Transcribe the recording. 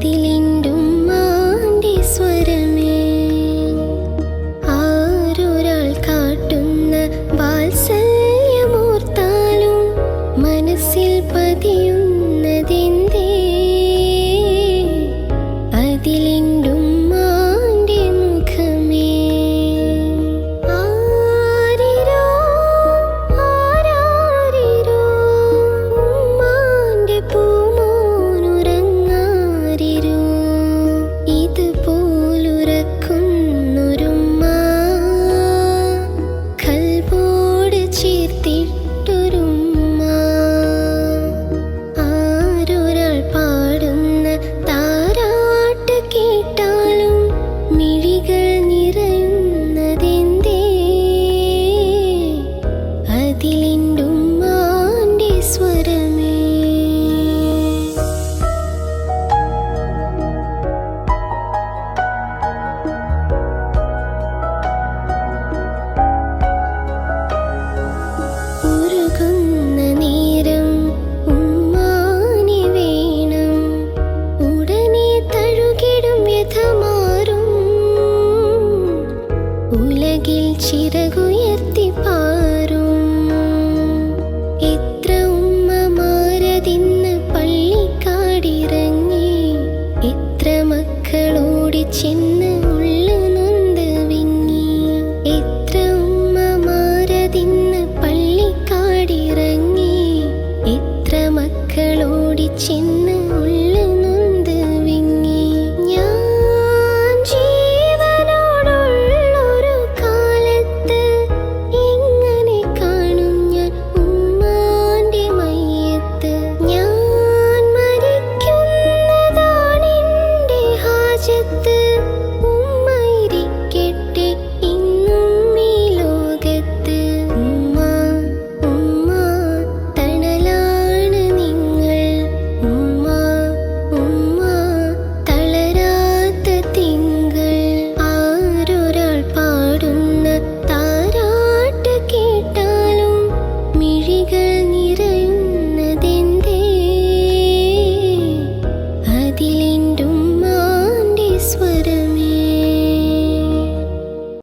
അതിലിണ്ടുമ്മാന്റെ സ്വരമേ, ആരൊരാൾ കാട്ടുന്ന വാത്സല്യമോർത്താലും മനസ്സിൽ പതിയുന്നതെന്തേ? അതിലിണ്ടുമ്മാന്റെ മുഖമേ. ആരിരോ ആരാരിരോ, ഉമ്മാന്റെ പൂമോനുറങ്ങാരിരോ, ഇതുപോലുറക്കുന്നൊരുമ്മ കൽബോട് ചേർത്തിട്ടൊരുമ്മ. ആരൊരാൾ പാടുന്ന താരാട്ട് കേട്ടാലും മിഴികൾ നിറയുന്നതെന്തേ? അതിലിണ്ടുമ്മാന്റെ സ്വരമേ. ഉരുകുന്ന നേരം ഉമ്മാനെ വേണം, ഉടനെ തഴുകിടും വ്യഥമാറും. ഉലകിൽ ചിറകുയർത്തി പാറും. എത്ര ഉമ്മമാരതിന്ന് പള്ളിക്കാടിറങ്ങി, എത്ര മക്കളോടി ചെന്ന്